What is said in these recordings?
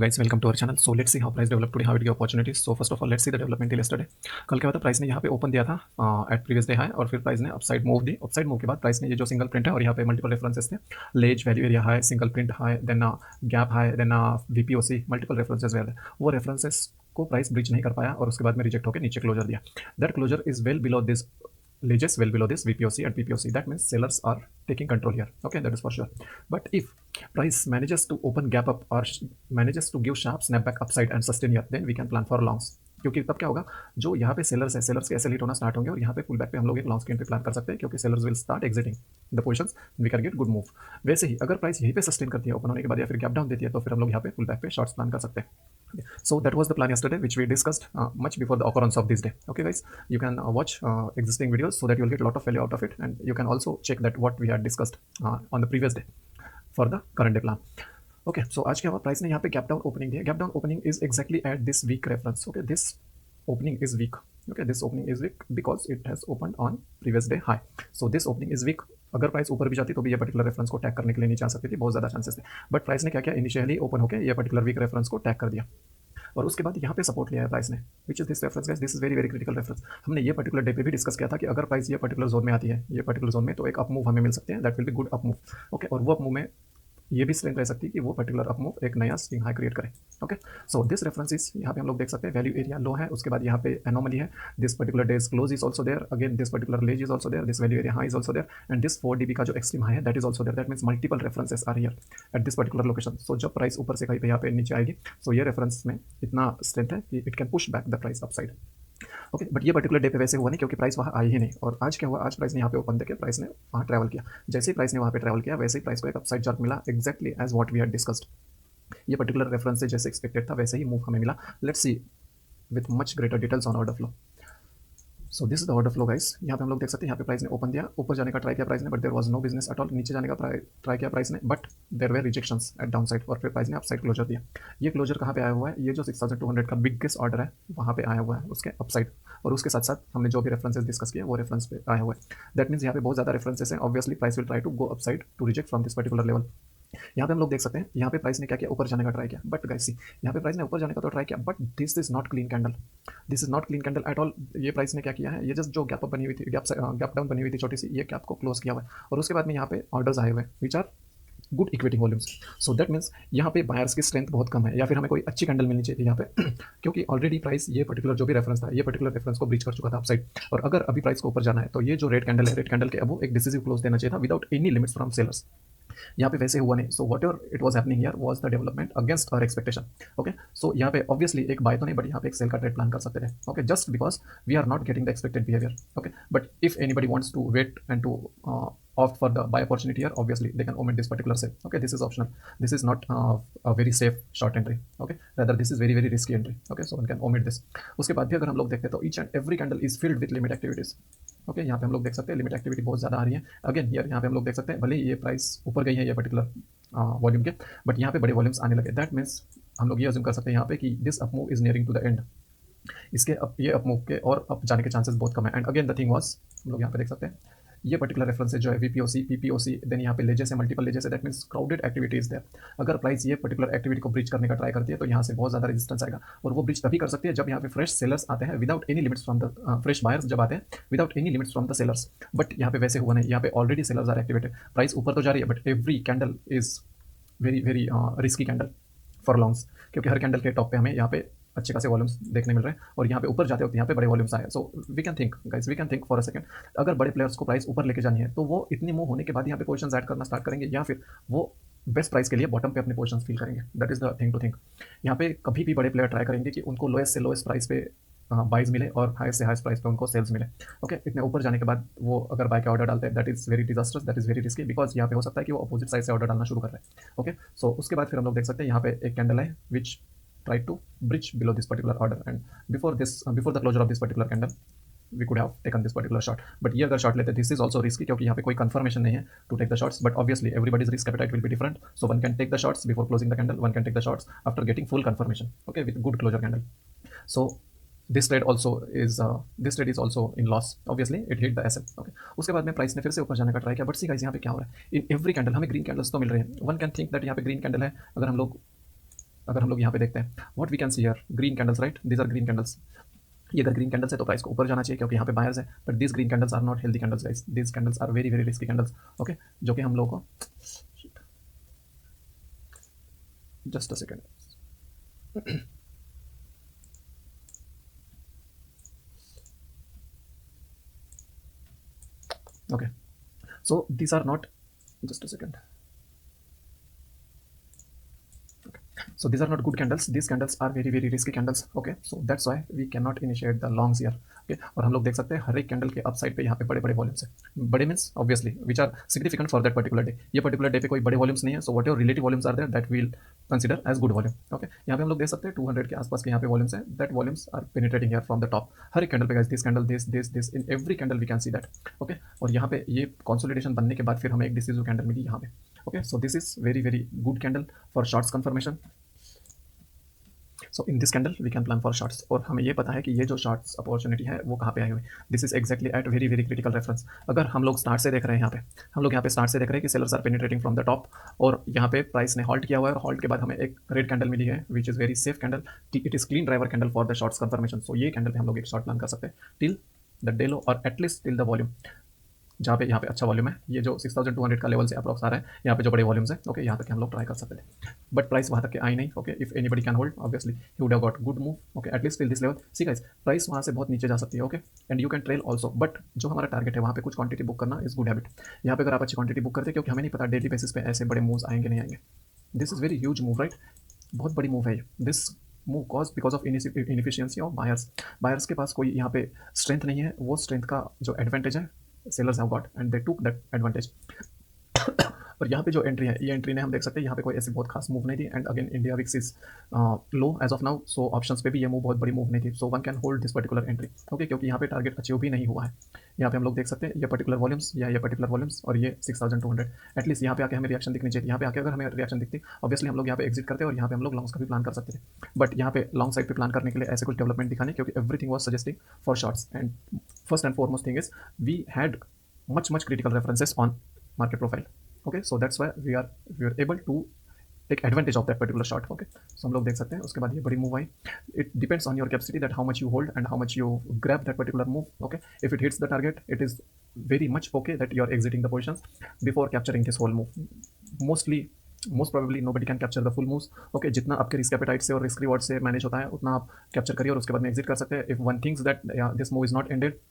guys, welcome to our channel. So let's see how price developed today, how it gave opportunities. So first of all, let's see the development till yesterday. कल क्या हुआ था, price ने यहाँ पे open दिया था eight previous day high और फिर प्राइस ने अपसाइड मूव दी. अपसाइड मूव के बाद प्राइस ने ये जो सिंगल प्रिंट है और यहाँ पे मल्टीपल रेफरेंसेस थे, ledge value area high, single print high, then gap high, then V P O C, multiple references well, वो रेफरेंसेस को प्राइस ब्रिज नहीं कर पाया और उसके बाद में रिजेक्ट होकर नीचे क्लोजर दिया. That closure is well below this ledges, well below this VPOC and PPOC. That means sellers are taking control here. Okay, that is for sure. But if price manages to open gap up or manages to give sharp snapback upside and sustain here, then we can plan for longs. क्योंकि तब क्या होगा, जो यहाँ पे sellers है, sellers के ऐसे हिट होना स्टार्ट होंगे और यहाँ पे पुल बैक पे हम लोग एक लॉन्ग स्क्रीन पे प्लान कर सकते हैं, क्योंकि sellers will start exiting the positions, we can get good move. वैसे ही अगर प्राइस यहीं पे सस्टेन करती है ओपन होने के बाद या फिर गैप डाउन देती है, तो फिर हम लोग यहाँ पे पुल बैक पे शॉर्ट्स प्लान कर सकते हैं. So that was the plan yesterday, which we discussed much before the occurrence of this day. Okay, guys, you can watch existing videos so that you'll get a lot of value out of it, and you can also check that what we had discussed on the previous day for the current day plan. Okay, so आज क्या हुआ, price ने यहाँ पे gap down opening दी है. Gap down opening is exactly at this week reference. Okay, this opening is weak. Okay, this opening is weak because it has opened on previous day high. So this opening is weak. अगर price ऊपर भी जाती तो भी ये particular reference को tag करने के लिए नीचे आ सकती थी, बहुत ज़्यादा चांसेस थे. बट प्राइस ने क्या किया, इनिशियली ओपन होकर ये पर्टिकुलर वीक रेफरेंस को टैग कर दिया और उसके बाद यहाँ पे सपोर्ट लिया है प्राइस ने, which is this reference guys. This is very very critical reference. हमने ये पर्टिकुलर डे पे भी डिस्कस किया था कि अगर प्राइस ये पर्टिकुलर जोन में आती है, ये पर्टिकुलर जोन में, तो एक अप मूव हमें मिल सकते हैं. That will be good up move. Okay, और वो अप मूव में ये भी स्ट्रेंथ रह सकती है कि वो पर्टिकुलर अप मूव एक नया स्विंग हाई क्रिएट करे. Okay, so this reference is, यहाँ पे हम लोग देख सकते हैं वैल्यू एरिया लो है, उसके बाद यहाँ पे एनोमली है. This particular day's close is also there, again this particular ledge is also there, this value area high is also there, and this 4 dB का जो एक्सट्रीम हाई है that is also there. That means multiple references are here at this particular location. So जब price ऊपर से कहीं पे यहाँ पे नीचे आएगी, सो ये रेफरेंस में इतना स्ट्रेंथ है कि it can push back the price upside. Okay, but ये पर्टिकुलर डे पे वैसे हुआ नहीं, क्योंकि प्राइस वहाँ आई ही नहीं. और आज क्या हुआ, आज प्राइस ने यहाँ पे ओपन देके प्राइस ने वहाँ ट्रैवल किया. जैसे ही प्राइस ने वहाँ पे ट्रैवल किया, वैसे ही प्राइस को एक अपसाइड चार्ट मिला, exactly as what we had discussed. ये पर्टिकुलर रेफरेंस से जैसे एक्सपेक्टेड था वैसे ही मूव हमें मिला. Let's see with much greater details on order flow. So this is the order flow guys. यहाँ पे हम लोग देख सकते हैं, यहाँ पे प्राइस ने ओपन दिया, ऊपर जाने का ट्राई किया प्राइस ने, but there was no business at all. नीचे जाने का ट्राई किया प्राइस ने, but there were rejections at down side, और फिर प्राइस ने अपसाइड क्लोजर दिया. ये क्लोजर कहाँ पे आया हुआ है, ये जो 6200 का बिगेस्ट ऑर्डर है वहाँ पे आया हुआ है उसके अपसाइड, और उसके साथ साथ हमने जो भी रेफरेंसेस डिस्कस किए वो रेफरेंस पे आया हुआ है. दैट मीन्स यहाँ पे बहुत ज़्यादा रेफरेंसेस हैं. Obviously price will try to go upside to reject from this particular level. यहाँ पे हम लोग देख सकते हैं, यहाँ पे प्राइस ने क्या किया, ऊपर जाने का ट्राई किया, बट गाइस सी, यहाँ पे प्राइस ने ऊपर जाने का तो ट्राई किया, but this is not clean candle. This is not clean candle at all. ये प्राइस ने क्या किया है, ये जस्ट जो गैप अप बनी हुई थी, गैप डाउन बनी हुई थी छोटी सी, ये गैप को क्लोज किया हुआ है, और उसके बाद में यहाँ पे ऑर्डर्स आए हुए हैं which are good equating volumes. So that means यहाँ पे बायर्स की स्ट्रेंथ बहुत कम है, या फिर हमें कोई अच्छी कैंडल मिलनी चाहिए यहाँ पे क्योंकि ऑलरेडी प्राइस ये पर्टिकुलर जो भी रेफरेंस था, ये पर्टिकुलर रेफरेंस को ब्रीच कर चुका था अपसाइड. और अगर अभी प्राइस को ऊपर जाना है, तो ये जो रेड कैंडल है, रेड कैंडल के अब एक डिसिसिव क्लोज देना चाहिए था without any limits from sellers. यहाँ पे वैसे हुआ नहीं. So whatever it was happening here was the development against our expectation. Okay, so यहाँ पे ऑब्वियसली एक बाय तो नहीं, बट यहाँ पे एक सेल का ट्रेड प्लान कर सकते थे. Okay, just because we are not getting the expected behaviour. Okay, but if anybody wants to wait and to opt for the buy opportunity here, obviously they can omit this particular sale. Okay, this is optional. This is not a very safe short entry. Okay, rather this is very very risky entry. Okay, so one can omit this. उसके बाद भी अगर हम लोग देखते हैं तो each and every candle is filled with limit activities. Okay, यहाँ पे हम लोग देख सकते हैं लिमिट एक्टिविटी बहुत ज़्यादा आ रही है. अगेन हियर यहाँ पे हम लोग देख सकते हैं, भले ही ये प्राइस ऊपर गई है ये पर्टिकुलर वॉल्यूम के, बट यहाँ पे बड़े वॉल्यूम्स आने लगे. दैट मीन्स हम लोग ये अज्यूम कर सकते हैं यहाँ पे कि this up move is nearing to the end. इसके ये अप मूव के और अप जाने के चांसेस बहुत कम है. And again the thing was, हम लोग यहाँ पे देख सकते हैं ये पर्टिकुलर रेफरेंस जो है वीपीओसी, पीपीओसी, देन यहाँ पे लेजेस है, मल्टीपल लेजेस है. That means crowded activity is there. अगर प्राइस ये पर्टिकुलर एक्टिविटी को ब्रीच करने का ट्राई करती है, तो यहाँ से बहुत ज़्यादा रेजिस्टेंस आएगा, और वो ब्रीच तभी कर सकती है जब यहाँ पे फ्रेश सेलर्स आते हैं without any limits from the fresh buyers जब आते हैं without any limits from the sellers. But यहाँ पे वैसे हुआ नहीं. यहाँ पे already sellers are activated. Price ऊपर तो जा रही है, but every candle is very very risky candle for longs, क्योंकि हर कैंडल के टॉप पे हमें यहाँ पे अच्छे खासे वॉल्यूम्स देखने मिल रहे हैं, और यहाँ पे ऊपर जाते वक्त यहाँ पे बड़े वॉल्यूम्स आए. So we can think guys, we can think for a second, अगर बड़े प्लेयर्स को प्राइस ऊपर लेके जानी है, तो वो इतनी मूव होने के बाद यहाँ पे पोजीशंस ऐड करना स्टार्ट करेंगे, या फिर वो बेस्ट प्राइस के लिए बॉटम पे अपने पोजीशंस फील करेंगे. That is the thing to think. यहाँ पे कभी भी बड़े प्लेयर ट्राई करेंगे कि उनको लोएस्ट से लोएस्ट प्राइस पे बाइज मिले और हाईएस्ट से हाईएस्ट प्राइस पे उनको सेल्स मिले. ओके, इतने ऊपर जाने के बाद वो अगर बाय का ऑर्डर डालते हैं, that is very disasters, that is very risky, because यहाँ पे हो सकता है कि वो अपोजिट साइड से ऑर्डर डालना शुरू कर रहे हैं. ओके, सो उसके बाद फिर हम लोग देख सकते हैं यहाँ पे एक कैंडल है विच try to bridge below this particular order, and before the closure of this particular candle we could have taken this particular shot. But ये अगर शॉट लेते, this is also risky, क्योंकि यहाँ पे कोई कंफर्मेशन नहीं है to take the shots, but obviously everybody's risk appetite will be different, so one can take the shots before closing the candle, one can take the shots after getting full confirmation, okay, with good closure candle. So this trade is also in loss. Obviously it hit the SM. Okay, उसके बाद में price ने फिर से ऊपर जाने का try किया, बट सी गाइस यहाँ पे क्या हो रहा है, इन एवरी कैंडल हमें ग्रीन कैंडल्स तो मिल रहे हैं. वन कैन थिंक दैट यहाँ पे ग्रीन कैंडल है. अगर हम लोग अगर हम लोग यहाँ पे देखते हैं what we can see here, green candles, right, these are green candles. ये अगर ग्रीन कैंडल्स है तो प्राइस को ऊपर जाना चाहिए क्योंकि यहाँ पे बायर्स है, but this green candles are not healthy candles guys, this candles are very very risky candles. Okay, जो कि हम लोग को, just a second, okay, so these are not, just a second, so these are not good candles, these candles are very very risky candles। okay, so that's why we cannot initiate the longs here। okay, और हम लोग देख सकते हैं हर एक candle के upside पे यहाँ पे बड़े बड़े वॉल्यूम्स है, बड़े means obviously which are significant for that particular day. ये पर्टिकुलर डे पे कोई बड़े वॉल्यूम्स नहीं है, so what your relative volumes are there that will consider as good volume. Okay, यहाँ पे हम लोग देख सकते हैं 200 के आसपास के यहाँ पे वॉल्यूम्स है, that volumes are penetrating here from the top. हर एक कैंडल पे this candle this in every candle we can see that. Okay, और यहाँ पे ये कंसोलिडेशन बनने के बाद फिर हमें एक डिसिसिव कैंडल मिली यहाँ पे। Okay, so this is very very good candle for shorts confirmation. So in this candle we can plan for shorts, और हमें ये पता है कि ये जो शॉर्ट्स अपॉर्चुनिटी है वो कहाँ पे आई हुई, this is exactly at very very critical reference. अगर हम लोग स्टार्ट से देख रहे हैं, यहाँ पे हम लोग यहाँ पे स्टार्ट से देख रहे हैं कि sellers are penetrating from the top, और यहाँ पे प्राइस ने हॉल्ट किया हुआ है, और हॉल्ट के बाद हमें एक रेड कैंडल मिली है which is very safe candle, it is clean driver candle for the shorts confirmation. So ये कैंडल पे हम लोग एक शॉर्ट प्लान कर सकते हैं टिल द डे लो, और एटलीस्ट टिल द वॉल्यूम, जहाँ पे यहाँ पे अच्छा वॉल्यूम है, ये जो 6200 का लेवल से अप्रॉक्स आ रहा है, यहाँ पे जो बड़े वॉल्यूम्स है, ओके, यहाँ तक हम लोग ट्राई कर सकते थे, बट प्राइस वहाँ तक के आई नहीं। Okay, if anybody can hold obviously he would have got good move. Okay, at least till this level. See guys, price वहाँ से बहुत नीचे जा सकती है। Okay, and you can trail also, but जो हमारा टारगेट है वहाँ पे कुछ क्वांटिटी बुक करना इज गुड हैबिट। यहाँ पे अगर आप अच्छी क्वांटिटी बुक करते हैं, क्योंकि हमें नहीं पता डेली बेसिस पे ऐसे बड़े मूव्स आएंगे नहीं आएंगे। This is very huge move, right, बहुत बड़ी मूव है ये। This move cause because of inefficiency of buyers. Buyers के पास कोई यहाँ पे स्ट्रेंथ नहीं है, वो स्ट्रेंथ का जो एडवांटेज है sellers have got and they took that advantage. और यहाँ पे जो एंट्री है, ये एंट्री ने हम देख सकते हैं यहाँ पे कोई ऐसी बहुत खास मूव नहीं थी, and again India VIX is low as of now, so options पे भी ये मूव बहुत बड़ी मूव नहीं थी, so one can hold this particular entry. Okay, क्योंकि यहाँ पे टारगेट अचीव भी नहीं हुआ है। यहाँ पे हम लोग देख सकते हैं ये पर्टिकुलर वॉल्यूम्स या ये पर्टिकुलर वॉल्यूम्स और ये 6200, एटलीस्ट यहाँ पे आके हमें रिएक्शन दिखनी चाहिए। यहाँ पे आके अगर हमें रिएक्शन दिखती, ऑब्वियसली हम लोग यहाँ पे एग्जिट करते और यहाँ पे हम लोग लॉन्ग्स का भी प्लान कर सकते थे, बट यहाँ पे लॉन्ग साइड पे प्लान करने के लिए ऐसे कुछ डेवलपमेंट दिखाने, क्योंकि everything was suggesting for shorts, and first and foremost thing is we had much critical references on market profile। okay, so that's why we are able to take advantage of that particular short। okay, so हम लोग देख सकते हैं उसके बाद ये बड़ी move I. it depends on your capacity that how much you hold and how much you grab that particular move। okay, if it hits the target, it is very much okay that you are exiting the positions before capturing this whole move। most probably nobody can capture the full moves। okay, जितना आपके risk appetite से और risk reward से manage होता है उतना आप capture करिए और उसके बाद में एग्जिट कर सकते हैं। if one thinks that this move is not ended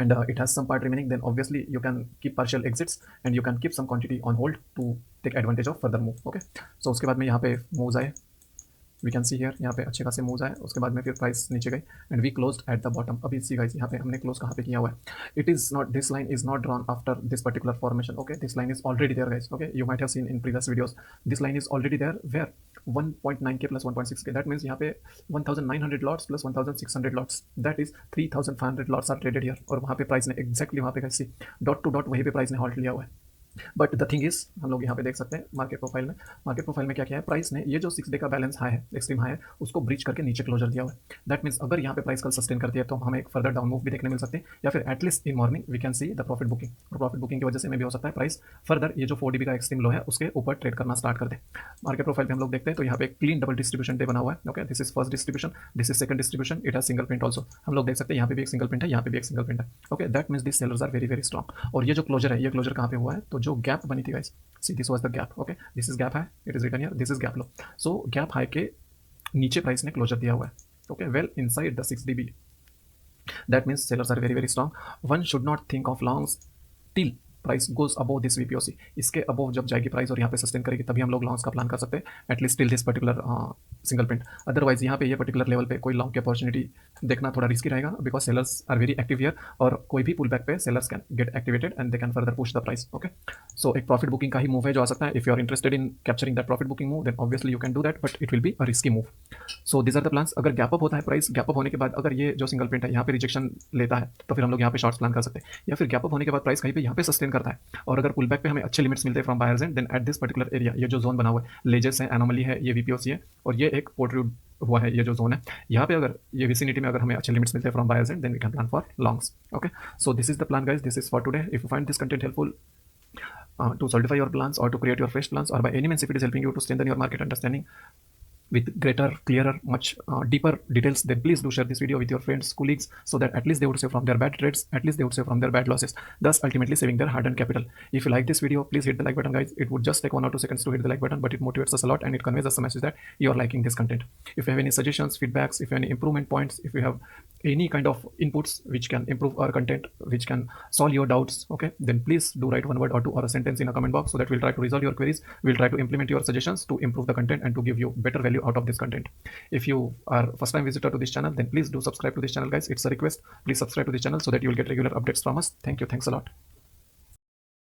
and it has some part remaining, then obviously you can keep partial exits and you can keep some quantity on hold to take advantage of further move। okay, so उसके बाद में यहाँ पे moves आए, we can see here, यहाँ पे अच्छे खासे मूव्स आए, उसके बाद में फिर प्राइस नीचे गई and we closed at the bottom. अभी सी गाइस यहाँ पे हमने क्लोज कहाँ पे किया हुआ है, it is not, this line is not drawn after this particular formation. Okay, this line is already there guys. Okay, you might have seen in previous videos, this line is already there where 1.9k plus 1.6k, that means यहाँ पे 1900 lots plus 1600 lots, that is 3500 lots are traded here, और वहाँ पे price ने exactly वहाँ पे कैसी dot to dot वहीं पे प्राइस ने हॉल्ट लिया हुआ है। बट द थिंग इज, हम लोग यहाँ पे देख सकते हैं मार्केट प्रोफाइल में क्या किया है, प्राइस ने ये जो 6 डे का बैलेंस हाई है, एक्सट्रीम हाई है, उसको ब्रीच करके नीचे क्लोजर दिया हुआ है। दैट मीन्स अगर यहाँ पे प्राइस कल सस्टेन करती है तो हमें एक फर्दर डाउन मूव भी देखने मिल सकते हैं, या फिर at least in morning we can see the profit booking, और प्रॉफिट बुकिंग की वजह से में भी हो सकता है प्राइस फर्दर ये जो 4 DB का एक्सट्रीम लो है उसके ऊपर ट्रेड करना स्टार्ट कर दे। मार्केट प्रोफाइल पे हम लोग देखते हैं तो यहाँ पे क्लीन डबल डिस्ट्रीब्यूशन डे बना हुआ है। Okay, this is first distribution, this is second distribution, it has single print also. हम लोग देख सकते हैं यहाँ पे भी एक सिंगल प्रिंट है, यहाँ पे भी एक सिंगल प्रिंट है। Okay, that means this sellers are very very strong. और ये जो क्लोजर है, ये क्लोजर कहाँ पे हुआ है, तो जो गैप बनी थी guys, see this was the gap। okay, this is gap high, it is written here, this is gap low, so gap high के नीचे प्राइस ने क्लोजर दिया हुआ है। okay, well inside the 6 DB, that means sellers are very very strong। one should not think of longs till price goes above this VPOC, इसके above जब जाएगी price और यहाँ पे सस्टेन करेगी तभी हम लोग लॉन्ग्स का प्लान कर सकते हैं, at least till this particular single print. Otherwise यहाँ पे ये पर्टिकुलर लेवल पे कोई लॉन्ग की अपॉर्चुनिटी देखना थोड़ा रिस्की रहेगा, because sellers are very active here, और कोई भी पुल बैक पे sellers can get activated and they can further push the price. Okay, so एक प्रॉफिट बुकिंग का ही मूव है जो आ सकता है। If you are interested in capturing that profit booking move, then obviously you can do that, but it will be a risky move. So this are the plans. अगर gap up होता है price, gap up होने के बाद अगर ये जो single print है यहाँ पे रिजेक्शन लेता है तो फिर हम लोग यहाँ पे शॉर्ट्स प्लान कर सकते हैं, या फिर गैप अप होने के बाद प्राइस कहीं पे यहाँ पे सस्टेन करता है और अगर पुल बैक पे हमें अच्छे लिमिट्स मिलते हैं from buyers and, then at this particular area, ये जो जोन बना हुआ है, लेजेस है, एनोमली है, ये VPOC है और ये एक पोर्ट्रूड हुआ है, ये जो जोन है, यहाँ पे अगर ये विसिनिटी में अगर हमें अच्छे लिमिट्स मिलते हैं from buyers and, then we can plan for longs. Okay, so this is the plan guys, this is for today. If you find this content helpful to solidify your plans or to create your fresh plans, or by any means if it is helping you to strengthen your market understanding, with greater, clearer, much deeper details, then please do share this video with your friends, colleagues, so that at least they would save from their bad trades, at least they would save from their bad losses, thus ultimately saving their hard-earned capital. If you like this video, please hit the like button, guys. It would just take 1 or 2 seconds to hit the like button, but it motivates us a lot and it conveys us a message that you are liking this content. If you have any suggestions, feedbacks, if you have any improvement points, if you have any kind of inputs which can improve our content, which can solve your doubts, okay, then please do write one word or two or a sentence in a comment box, so that we'll try to resolve your queries. We'll try to implement your suggestions to improve the content and to give you better value out of this content. If you are first time visitor to this channel, then please do subscribe to this channel, guys. It's a request. Please subscribe to this channel so that you will get regular updates from us. Thank you. Thanks a lot.